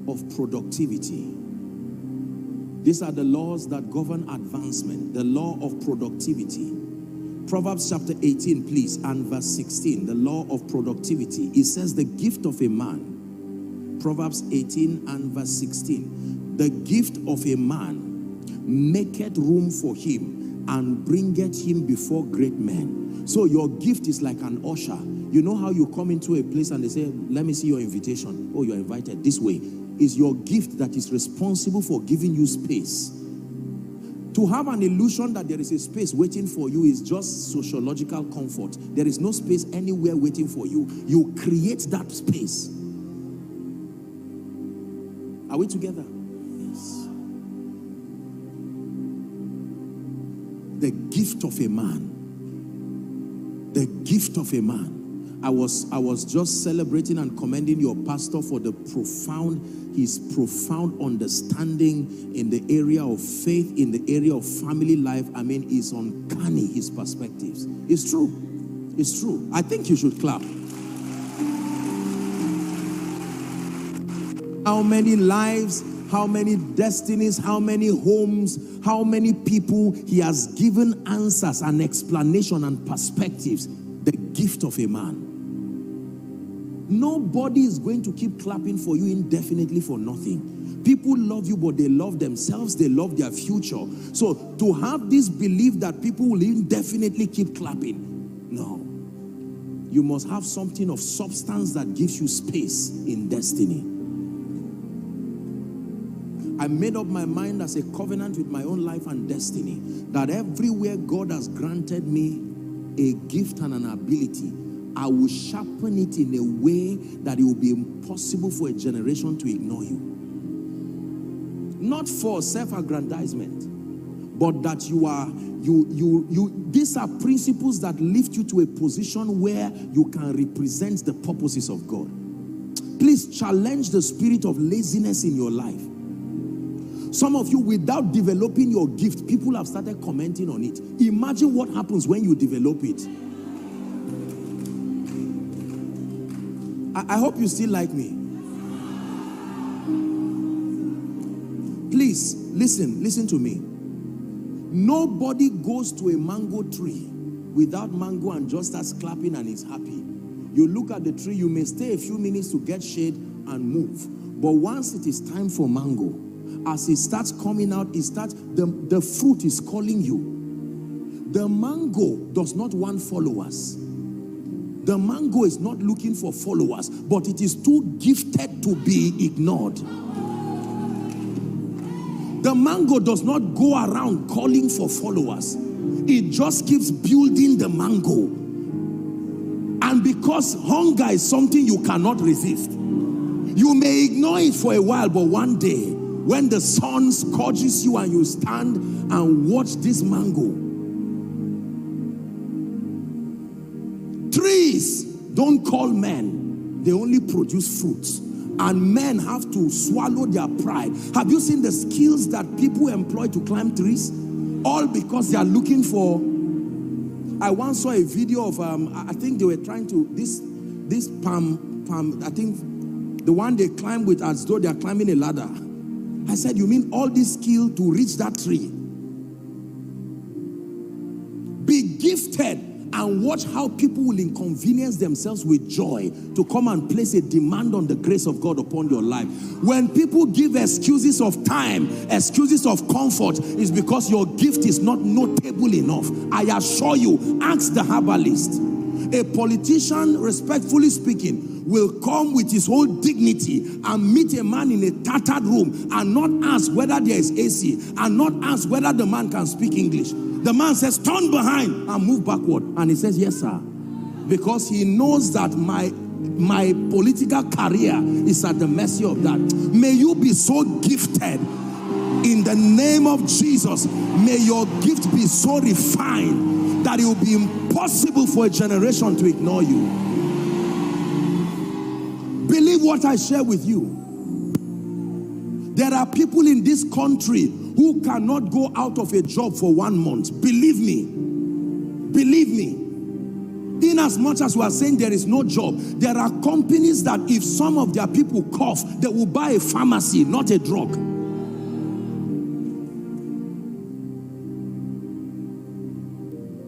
of productivity. These are the laws that govern advancement, the law of productivity. Proverbs chapter 18, please, and verse 16, the law of productivity. It says the gift of a man, Proverbs 18 and verse 16, the gift of a man maketh room for him and bringeth him before great men. So your gift is like an usher. You know how you come into a place and they say, let me see your invitation. Oh, you're invited this way. It's your gift that is responsible for giving you space. To have an illusion that there is a space waiting for you is just sociological comfort. There is no space anywhere waiting for you. You create that space. Are we together? Yes. The gift of a man. The gift of a man. I was just celebrating and commending your pastor for his profound understanding in the area of faith, in the area of family life. I mean, it's uncanny, his perspectives. It's true. It's true. I think you should clap. How many lives, how many destinies, how many homes, how many people he has given answers and explanation and perspectives. The gift of a man. Nobody is going to keep clapping for you indefinitely for nothing. People love you, but they love themselves, they love their future. So to have this belief that people will indefinitely keep clapping, no. You must have something of substance that gives you space in destiny. I made up my mind as a covenant with my own life and destiny that everywhere God has granted me a gift and an ability, I will sharpen it in a way that it will be impossible for a generation to ignore you. Not for self-aggrandizement, but that these are principles that lift you to a position where you can represent the purposes of God. Please challenge the spirit of laziness in your life. Some of you, without developing your gift, people have started commenting on it. Imagine what happens when you develop it. I hope you still like me. Please, listen to me. Nobody goes to a mango tree without mango and just starts clapping and is happy. You look at the tree, you may stay a few minutes to get shade and move. But once it is time for mango, as it starts coming out, the fruit is calling you. The mango does not want followers. The mango is not looking for followers, but it is too gifted to be ignored. The mango does not go around calling for followers. It just keeps building the mango. And because hunger is something you cannot resist, you may ignore it for a while, but one day, when the sun scorches you and you stand and watch this mango, trees don't call men, they only produce fruits. And men have to swallow their pride. Have you seen the skills that people employ to climb trees? All because they are looking for... I once saw a video of, I think they were trying to, this palm, I think the one they climb with as though they are climbing a ladder. I said, you mean all this skill to reach that tree? Be gifted and watch how people will inconvenience themselves with joy to come and place a demand on the grace of God upon your life. When people give excuses of time, excuses of comfort, it's because your gift is not notable enough. I assure you, ask the herbalist. A politician, respectfully speaking, will come with his whole dignity and meet a man in a tattered room and not ask whether there is AC and not ask whether the man can speak English. The man says, turn behind and move backward. And he says, yes, sir. Because he knows that my political career is at the mercy of that. May you be so gifted in the name of Jesus. May your gift be so refined that it will be impossible for a generation to ignore you. Believe what I share with you. There are people in this country who cannot go out of a job for 1 month. Believe me. Believe me. In as much as we are saying there is no job, there are companies that if some of their people cough, they will buy a pharmacy, not a drug.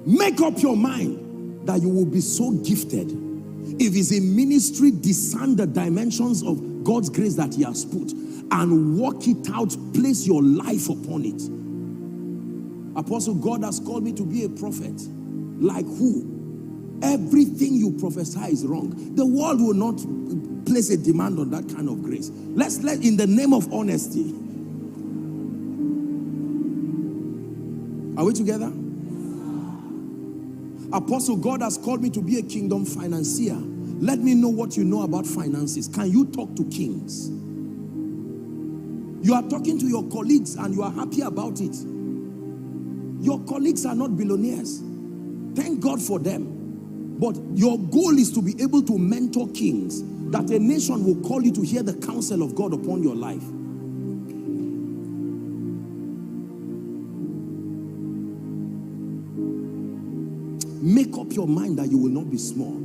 Make up your mind that you will be so gifted. If it's in ministry, discern the dimensions of God's grace that he has put and work it out. Place your life upon it. Apostle, God has called me to be a prophet. Like who? Everything you prophesy is wrong. The world will not place a demand on that kind of grace. Let's in the name of honesty. Are we together? Apostle, God has called me to be a kingdom financier. Let me know what you know about finances. Can you talk to kings? You are talking to your colleagues and you are happy about it. Your colleagues are not billionaires. Thank God for them. But your goal is to be able to mentor kings, that a nation will call you to hear the counsel of God upon your life. Make up your mind that you will not be small.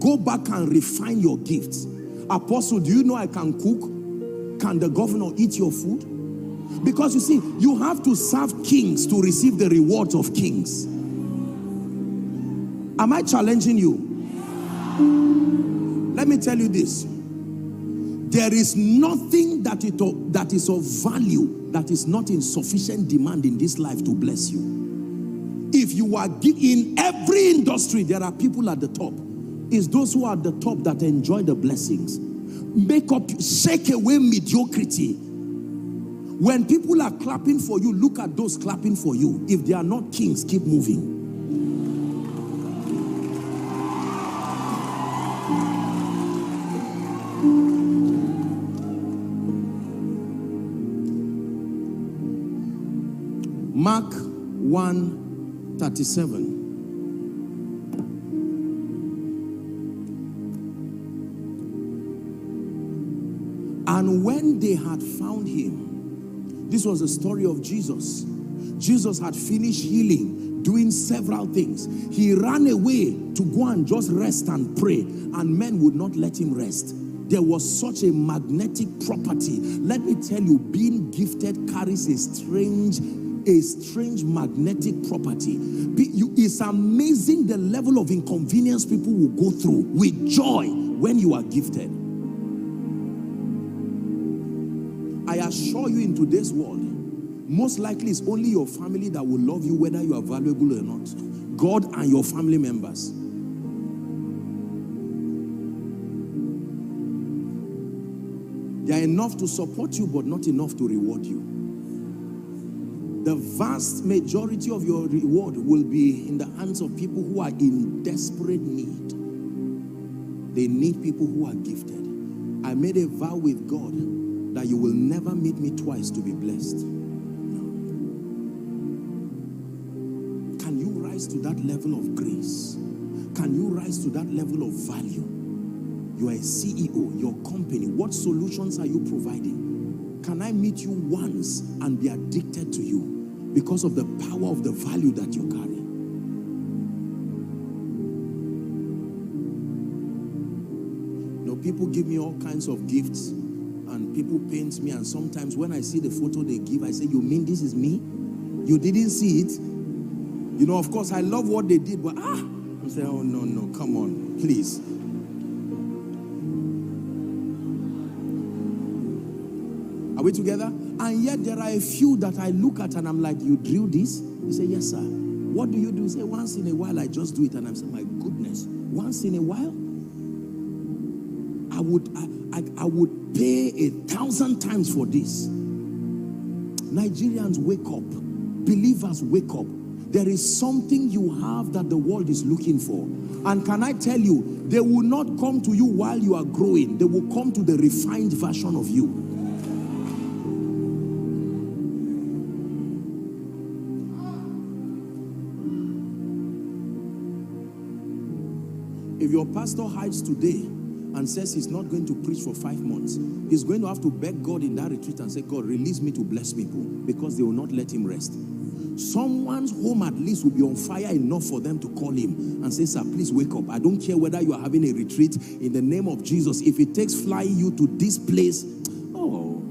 Go back and refine your gifts. Apostle, do you know I can cook? Can the governor eat your food? Because you see, you have to serve kings to receive the rewards of kings. Am I challenging you? Let me tell you this. There is nothing that is of value that is not in sufficient demand in this life to bless you. If you are in every industry, there are people at the top. It's those who are at the top that enjoy the blessings. Shake away mediocrity. When people are clapping for you, look at those clapping for you. If they are not kings, keep moving. Mark 1:37. And when they had found him, this was the story of Jesus. Jesus had finished healing, doing several things. He ran away to go and just rest and pray, and men would not let him rest. There was such a magnetic property. Let me tell you, being gifted carries a strange magnetic property. It's amazing the level of inconvenience people will go through with joy when you are gifted. I assure you, in today's world, most likely it's only your family that will love you whether you are valuable or not. God and your family members. They are enough to support you, but not enough to reward you. The vast majority of your reward will be in the hands of people who are in desperate need. They need people who are gifted. I made a vow with God that you will never meet me twice to be blessed. No. Can you rise to that level of grace? Can you rise to that level of value? You are a CEO, your company. What solutions are you providing? Can I meet you once and be addicted to you because of the power of the value that you carry? You know, people give me all kinds of gifts and people paint me, and sometimes when I see the photo they give, I say, you mean this is me? You didn't see it? You know, of course, I love what they did, but I say, oh, no, come on, please. Are we together? And yet there are a few that I look at and I'm like, you drew this? You say, yes, sir. What do you do? You say, once in a while I just do it. And I'm saying, my goodness, once in a while? I would pay 1,000 times for this. Nigerians, wake up. Believers, wake up. There is something you have that the world is looking for. And can I tell you, they will not come to you while you are growing. They will come to the refined version of you. If your pastor hides today and says he's not going to preach for 5 months, he's going to have to beg God in that retreat and say, God, release me to bless people, because they will not let him rest. someone's home at least will be on fire enough for them to call him and say, sir, please wake up. I don't care whether you are having a retreat. In the name of Jesus, if it takes flying you to this place, oh,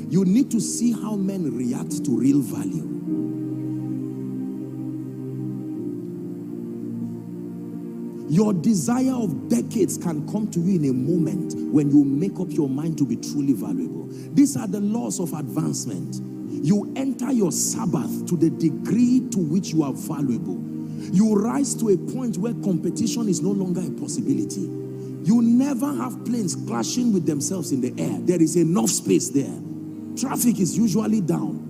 you need to see how men react to real value. Your desire of decades can come to you in a moment when you make up your mind to be truly valuable. These are the laws of advancement. You enter your Sabbath to the degree to which you are valuable. You rise to a point where competition is no longer a possibility. You never have planes clashing with themselves in the air. There is enough space there. Traffic is usually down.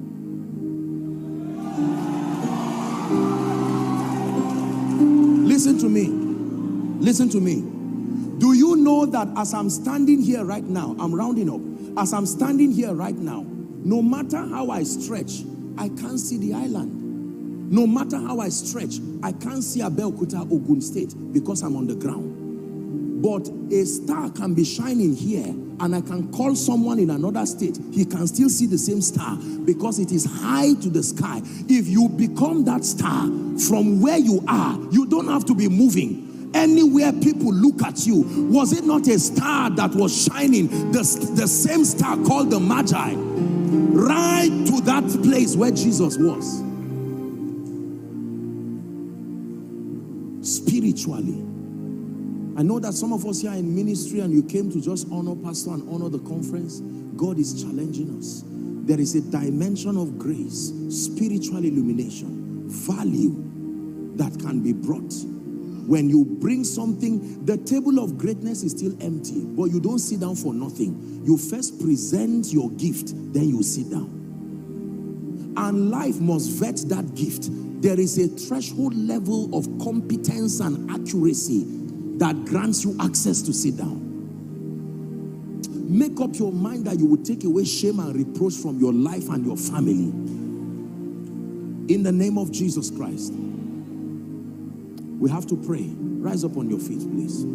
Listen to me. Listen to me. Do you know that as I'm standing here right now, I'm rounding up. As I'm standing here right now, no matter how I stretch, I can't see the island. No matter how I stretch, I can't see Abeokuta, Ogun State, because I'm on the ground. But a star can be shining here, and I can call someone in another state. He can still see the same star because it is high to the sky. If you become that star from where you are, you don't have to be moving. Anywhere people look at you, was it not a star that was shining, the same star called the Magi, right to that place where Jesus was? Spiritually. I know that some of us here are in ministry and you came to just honor pastor and honor the conference. God is challenging us. There is a dimension of grace, spiritual illumination, value that can be brought. When you bring something, the table of greatness is still empty, but you don't sit down for nothing. You first present your gift, then you sit down. And life must vet that gift. There is a threshold level of competence and accuracy that grants you access to sit down. Make up your mind that you will take away shame and reproach from your life and your family. In the name of Jesus Christ. We have to pray. Rise up on your feet, please.